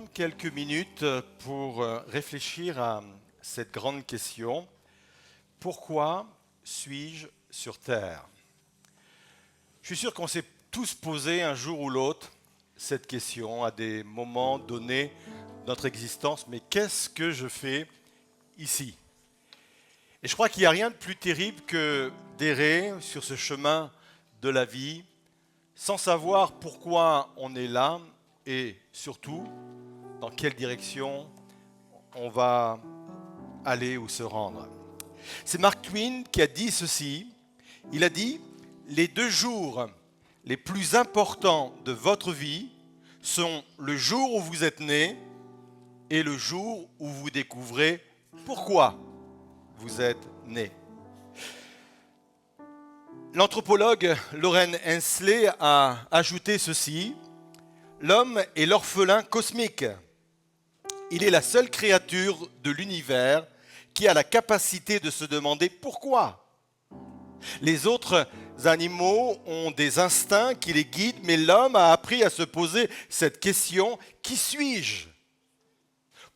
prendre quelques minutes pour réfléchir à cette grande question. Pourquoi suis-je sur Terre? Je suis sûr qu'on s'est tous posé un jour ou l'autre cette question à des moments donnés de notre existence. Mais qu'est-ce que je fais ici? Et je crois qu'il n'y a rien de plus terrible que d'errer sur ce chemin de la vie sans savoir pourquoi on est là et surtout dans quelle direction on va aller ou se rendre. C'est Mark Twain qui a dit ceci. Il a dit « Les 2 jours les plus importants de votre vie sont le jour où vous êtes né et le jour où vous découvrez pourquoi vous êtes né. » L'anthropologue Loren Hensley a ajouté ceci. L'homme est l'orphelin cosmique. Il est la seule créature de l'univers qui a la capacité de se demander pourquoi. Les autres animaux ont des instincts qui les guident, mais l'homme a appris à se poser cette question, qui suis-je?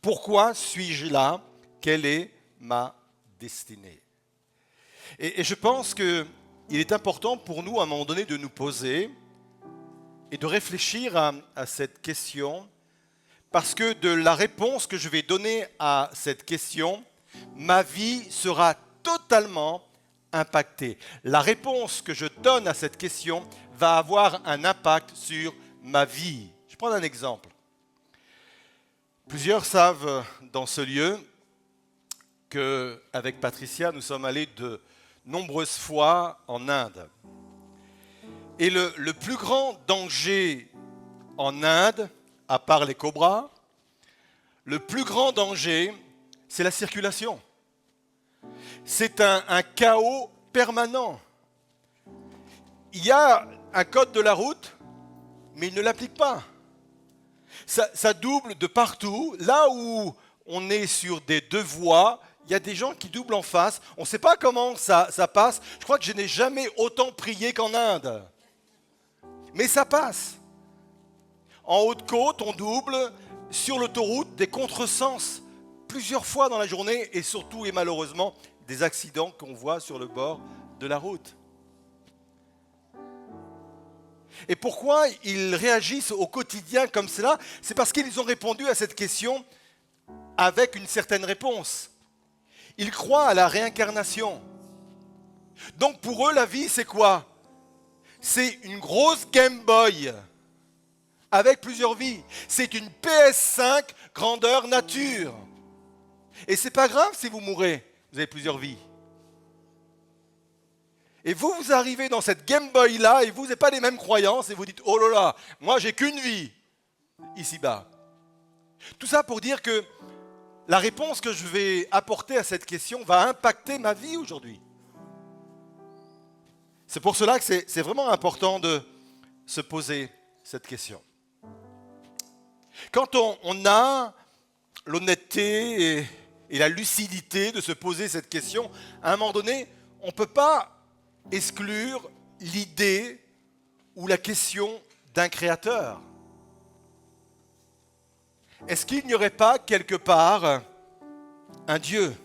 Pourquoi suis-je là? Quelle est ma destinée? Et je pense qu'il est important pour nous à un moment donné de nous poser et de réfléchir à cette question, parce que de la réponse que je vais donner à cette question, ma vie sera totalement impactée. La réponse que je donne à cette question va avoir un impact sur ma vie. Je prends un exemple. Plusieurs savent dans ce lieu qu'avec Patricia, nous sommes allés de nombreuses fois en Inde. Et le plus grand danger en Inde, à part les cobras, le plus grand danger, c'est la circulation. C'est un chaos permanent. Il y a un code de la route, mais il ne l'applique pas. Ça double de partout. Là où on est sur des 2 voies, il y a des gens qui doublent en face. On ne sait pas comment ça passe. Je crois que je n'ai jamais autant prié qu'en Inde. Mais ça passe. En Haute-Côte, on double sur l'autoroute des contresens plusieurs fois dans la journée et surtout et malheureusement des accidents qu'on voit sur le bord de la route. Et pourquoi ils réagissent au quotidien comme cela? C'est parce qu'ils ont répondu à cette question avec une certaine réponse. Ils croient à la réincarnation. Donc pour eux, la vie, c'est quoi? C'est une grosse Game Boy avec plusieurs vies. C'est une PS5 grandeur nature. Et c'est pas grave si vous mourrez, vous avez plusieurs vies. Et vous arrivez dans cette Game Boy là et vous n'avez pas les mêmes croyances et vous dites oh là là, moi j'ai qu'une vie ici-bas. Tout ça pour dire que la réponse que je vais apporter à cette question va impacter ma vie aujourd'hui. C'est pour cela que c'est vraiment important de se poser cette question. Quand on a l'honnêteté et la lucidité de se poser cette question, à un moment donné, on ne peut pas exclure l'idée ou la question d'un créateur. Est-ce qu'il n'y aurait pas quelque part un Dieu?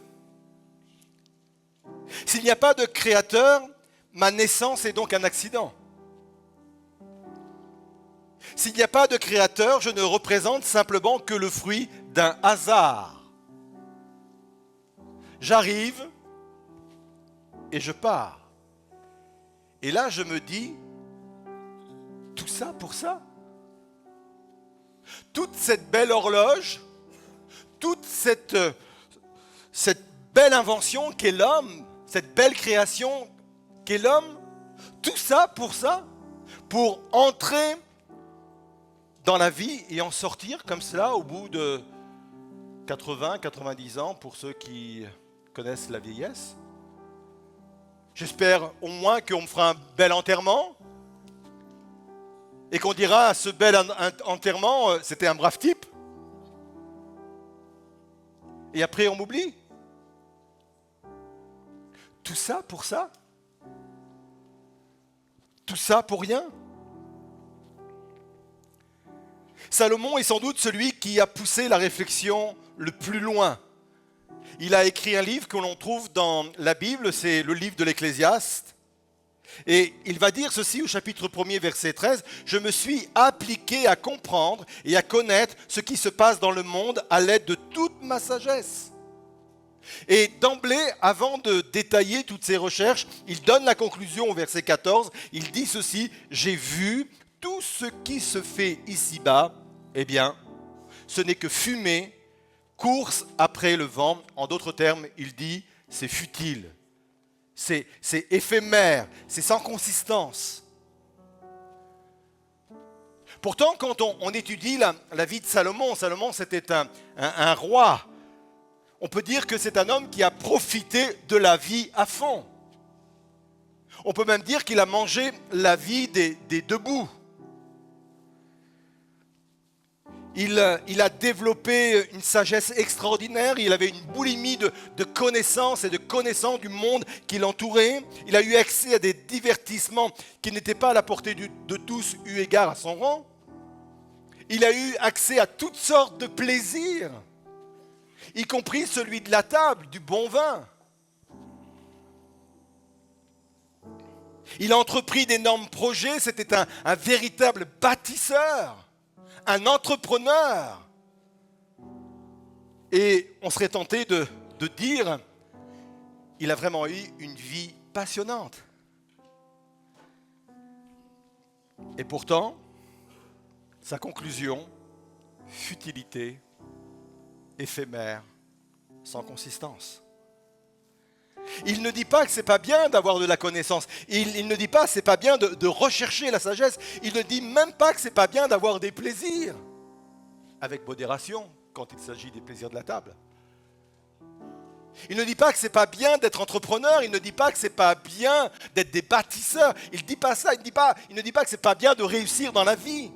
S'il n'y a pas de créateur, ma naissance est donc un accident. S'il n'y a pas de créateur, je ne représente simplement que le fruit d'un hasard. J'arrive et je pars. Et là, je me dis, tout ça pour ça? Toute cette belle horloge, toute cette belle invention qu'est l'homme, cette belle création qu'est l'homme, tout ça? Pour entrer dans la vie et en sortir comme cela au bout de 80, 90 ans pour ceux qui connaissent la vieillesse. J'espère au moins qu'on me fera un bel enterrement et qu'on dira à ce bel enterrement, c'était un brave type. Et après on m'oublie. Tout ça pour ça? Tout ça pour rien? Salomon est sans doute celui qui a poussé la réflexion le plus loin. Il a écrit un livre que l'on trouve dans la Bible, c'est le livre de l'Ecclésiaste. Et il va dire ceci au chapitre 1er, verset 13, « Je me suis appliqué à comprendre et à connaître ce qui se passe dans le monde à l'aide de toute ma sagesse. » Et d'emblée, avant de détailler toutes ces recherches, il donne la conclusion au verset 14. Il dit ceci, « J'ai vu tout ce qui se fait ici-bas, eh bien, ce n'est que fumée, course après le vent. » En d'autres termes, il dit, c'est futile, c'est éphémère, c'est sans consistance. Pourtant, quand on étudie la vie de Salomon, Salomon c'était un roi. On peut dire que c'est un homme qui a profité de la vie à fond. On peut même dire qu'il a mangé la vie des debout. Il a développé une sagesse extraordinaire, il avait une boulimie de connaissances et de connaissances du monde qui l'entourait. Il a eu accès à des divertissements qui n'étaient pas à la portée de tous eu égard à son rang. Il a eu accès à toutes sortes de plaisirs, y compris celui de la table, du bon vin. Il a entrepris d'énormes projets, c'était un véritable bâtisseur, un entrepreneur. Et on serait tenté de dire, il a vraiment eu une vie passionnante. Et pourtant, sa conclusion, futilité, éphémère, sans consistance. Il ne dit pas que c'est pas bien d'avoir de la connaissance. Il ne dit pas que c'est pas bien de rechercher la sagesse. Il ne dit même pas que c'est pas bien d'avoir des plaisirs. Avec modération, quand il s'agit des plaisirs de la table. Il ne dit pas que c'est pas bien d'être entrepreneur. Il ne dit pas que c'est pas bien d'être des bâtisseurs. Il ne dit pas ça. Il ne dit pas que c'est pas bien de réussir dans la vie.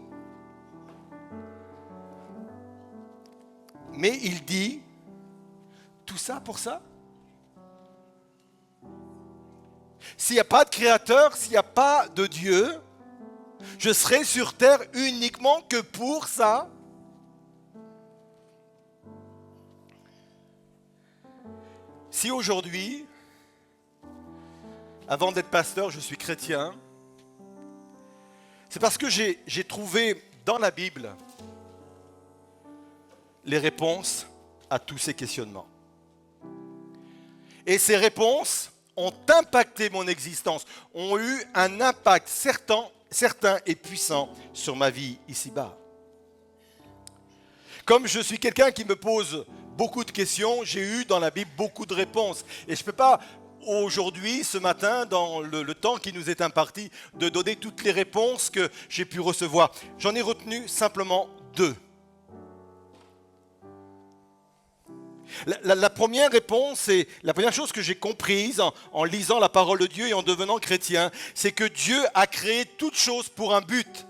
Mais il dit, tout ça pour ça? S'il n'y a pas de créateur, s'il n'y a pas de Dieu, je serai sur terre uniquement que pour ça. Si aujourd'hui, avant d'être pasteur, je suis chrétien, c'est parce que j'ai trouvé dans la Bible les réponses à tous ces questionnements. Et ces réponses ont impacté mon existence, ont eu un impact certain et puissant sur ma vie ici-bas. Comme je suis quelqu'un qui me pose beaucoup de questions, j'ai eu dans la Bible beaucoup de réponses. Et je ne peux pas aujourd'hui, ce matin, dans le temps qui nous est imparti, de donner toutes les réponses que j'ai pu recevoir. J'en ai retenu simplement 2. La première réponse, et la première chose que j'ai comprise en lisant la parole de Dieu et en devenant chrétien, c'est que Dieu a créé toutes choses pour un but.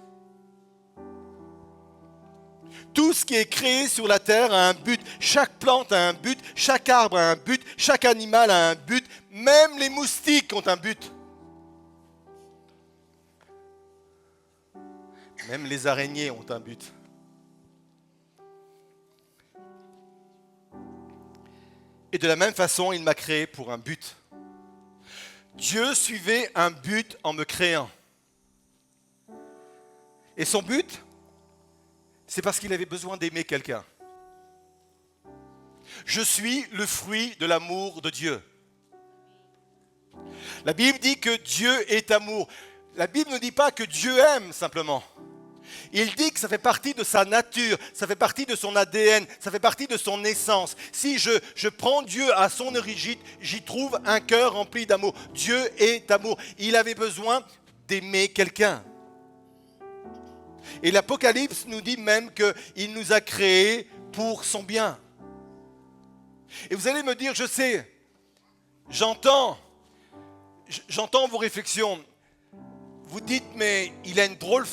Tout ce qui est créé sur la terre a un but. Chaque plante a un but, chaque arbre a un but, chaque animal a un but, même les moustiques ont un but. Même les araignées ont un but. Et de la même façon, il m'a créé pour un but. Dieu suivait un but en me créant. Et son but, c'est parce qu'il avait besoin d'aimer quelqu'un. Je suis le fruit de l'amour de Dieu. La Bible dit que Dieu est amour. La Bible ne dit pas que Dieu aime simplement. Il dit que ça fait partie de sa nature, ça fait partie de son ADN, ça fait partie de son essence. Si je prends Dieu à son origine, j'y trouve un cœur rempli d'amour. Dieu est amour. Il avait besoin d'aimer quelqu'un. Et l'Apocalypse nous dit même qu'il nous a créés pour son bien. Et vous allez me dire, je sais, j'entends vos réflexions. Vous dites, mais il a une drôle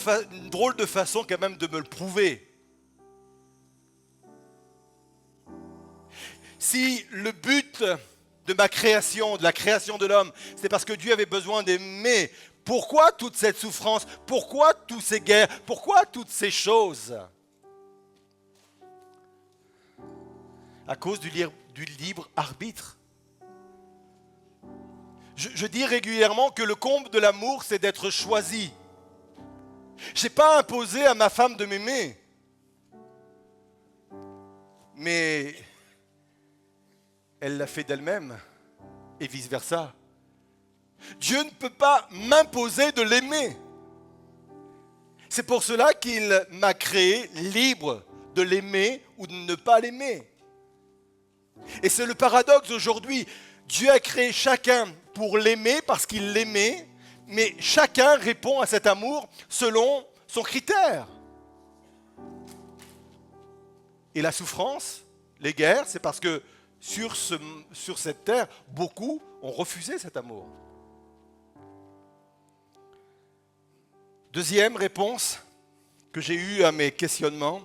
de façon quand même de me le prouver. Si le but de ma création, de la création de l'homme, c'est parce que Dieu avait besoin d'aimer, pourquoi toute cette souffrance? Pourquoi toutes ces guerres? Pourquoi toutes ces choses? à cause du libre arbitre. Je dis régulièrement que le comble de l'amour, c'est d'être choisi. Je n'ai pas imposé à ma femme de m'aimer. Mais elle l'a fait d'elle-même et vice-versa. Dieu ne peut pas m'imposer de l'aimer. C'est pour cela qu'il m'a créé libre de l'aimer ou de ne pas l'aimer. Et c'est le paradoxe aujourd'hui. Dieu a créé chacun pour l'aimer parce qu'il l'aimait, mais chacun répond à cet amour selon son critère. Et la souffrance, les guerres, c'est parce que sur cette terre, beaucoup ont refusé cet amour. Deuxième réponse que j'ai eue à mes questionnements,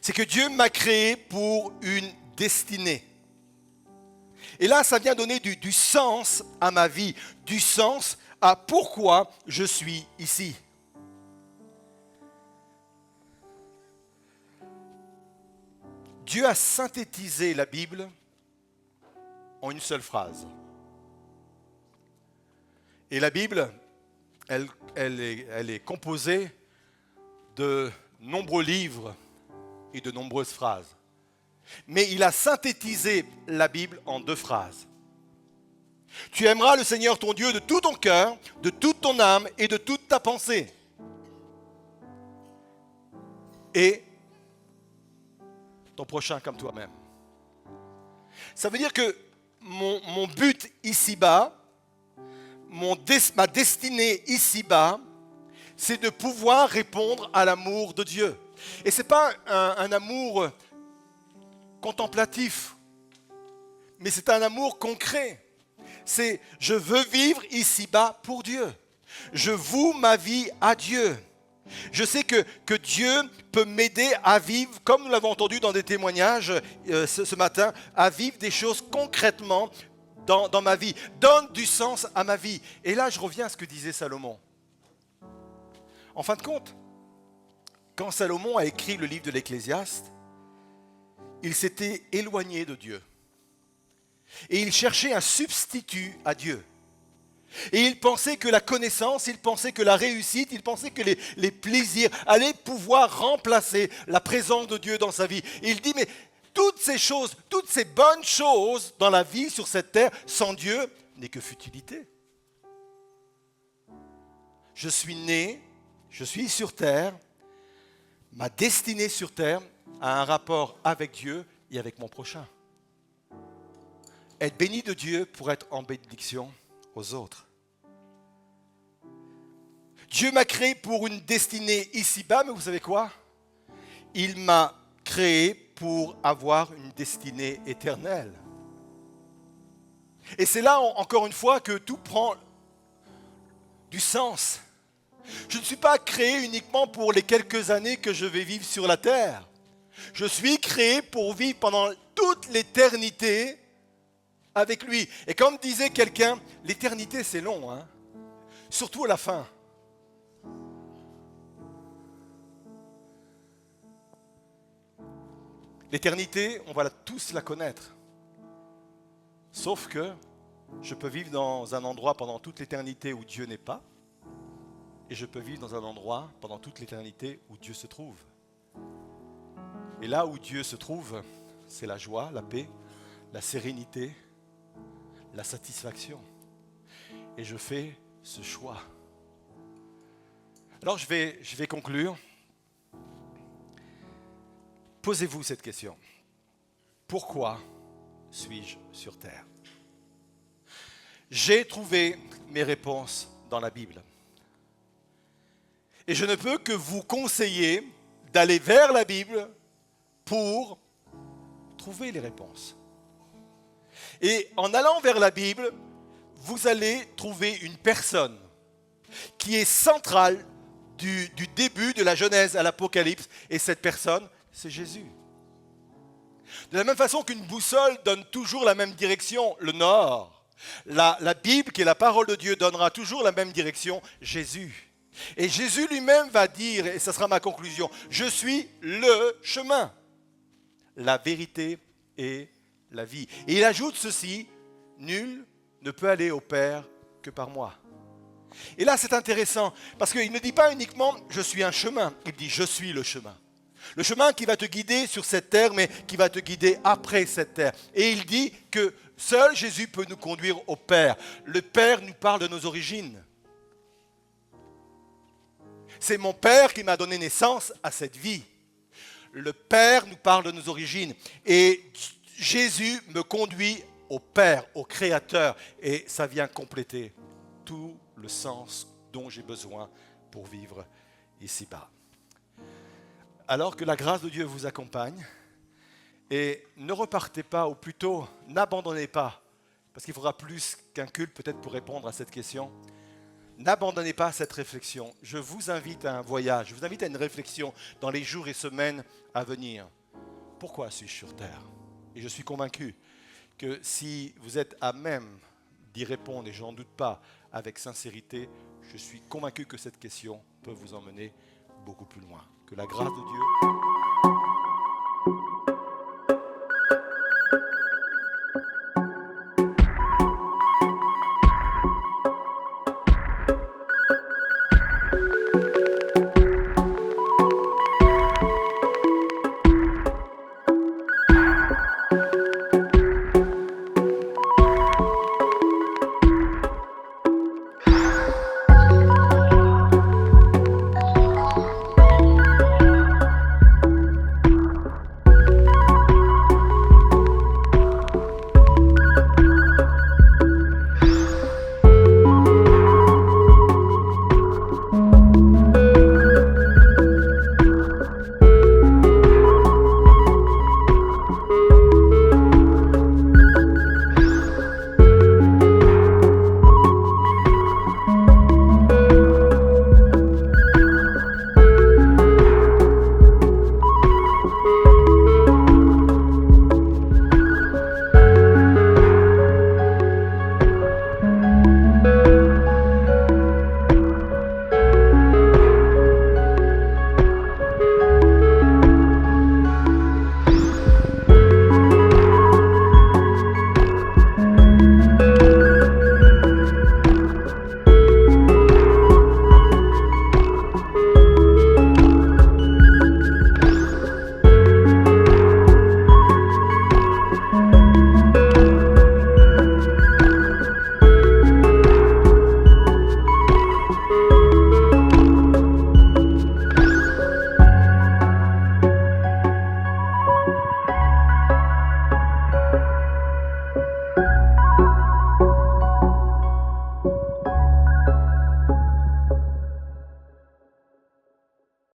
c'est que Dieu m'a créé pour une destinée. Et là, ça vient donner du sens à ma vie, du sens à pourquoi je suis ici. Dieu a synthétisé la Bible en une seule phrase. Et la Bible, elle est composée de nombreux livres et de nombreuses phrases. Mais il a synthétisé la Bible en 2 phrases. Tu aimeras le Seigneur ton Dieu de tout ton cœur, de toute ton âme et de toute ta pensée. Et ton prochain comme toi-même. Ça veut dire que mon but ici-bas, ma destinée ici-bas, c'est de pouvoir répondre à l'amour de Dieu. Et ce n'est pas un amour contemplatif, mais c'est un amour concret. C'est je veux vivre ici-bas pour Dieu. Je voue ma vie à Dieu. Je sais que Dieu peut m'aider à vivre, comme nous l'avons entendu dans des témoignages ce matin, à vivre des choses concrètement dans ma vie. Donne du sens à ma vie. Et là, je reviens à ce que disait Salomon. En fin de compte, quand Salomon a écrit le livre de l'Ecclésiaste, il s'était éloigné de Dieu. Et il cherchait un substitut à Dieu. Et il pensait que la connaissance, il pensait que la réussite, il pensait que les plaisirs allaient pouvoir remplacer la présence de Dieu dans sa vie. Et il dit, mais toutes ces choses, toutes ces bonnes choses dans la vie sur cette terre, sans Dieu, n'est que futilité. Je suis né, je suis sur terre, ma destinée sur terre a un rapport avec Dieu et avec mon prochain. Être béni de Dieu pour être en bénédiction aux autres. Dieu m'a créé pour une destinée ici-bas, mais vous savez quoi? Il m'a créé pour avoir une destinée éternelle. Et c'est là, encore une fois, que tout prend du sens. Je ne suis pas créé uniquement pour les quelques années que je vais vivre sur la terre. Je suis créé pour vivre pendant toute l'éternité avec lui. Et comme disait quelqu'un, l'éternité c'est long, hein? Surtout à la fin. L'éternité, on va tous la connaître. Sauf que je peux vivre dans un endroit pendant toute l'éternité où Dieu n'est pas, et je peux vivre dans un endroit pendant toute l'éternité où Dieu se trouve. Et là où Dieu se trouve, c'est la joie, la paix, la sérénité, la satisfaction. Et je fais ce choix. Alors je vais conclure. Posez-vous cette question. Pourquoi suis-je sur terre? J'ai trouvé mes réponses dans la Bible. Et je ne peux que vous conseiller d'aller vers la Bible pour trouver les réponses. Et en allant vers la Bible, vous allez trouver une personne qui est centrale du début de la Genèse à l'Apocalypse. Et cette personne, c'est Jésus. De la même façon qu'une boussole donne toujours la même direction, le nord, la Bible, qui est la parole de Dieu, donnera toujours la même direction, Jésus. Et Jésus lui-même va dire, et ce sera ma conclusion, je suis le chemin. la vérité et la vie. Et il ajoute ceci, nul ne peut aller au Père que par moi. Et là, c'est intéressant, parce qu'il ne dit pas uniquement « je suis un chemin », il dit « je suis le chemin ». Le chemin qui va te guider sur cette terre, mais qui va te guider après cette terre. Et il dit que seul Jésus peut nous conduire au Père. Le Père nous parle de nos origines. C'est mon Père qui m'a donné naissance à cette vie. Le Père nous parle de nos origines. Et Jésus me conduit au Père, au Créateur. Et ça vient compléter tout le sens dont j'ai besoin pour vivre ici-bas. Alors que la grâce de Dieu vous accompagne, et ne repartez pas, ou plutôt n'abandonnez pas, parce qu'il faudra plus qu'un culte peut-être pour répondre à cette question, n'abandonnez pas cette réflexion. Je vous invite à un voyage, je vous invite à une réflexion dans les jours et semaines à venir. Pourquoi suis-je sur terre? Et je suis convaincu que si vous êtes à même d'y répondre, et je n'en doute pas, avec sincérité, je suis convaincu que cette question peut vous emmener beaucoup plus loin. Que la grâce de Dieu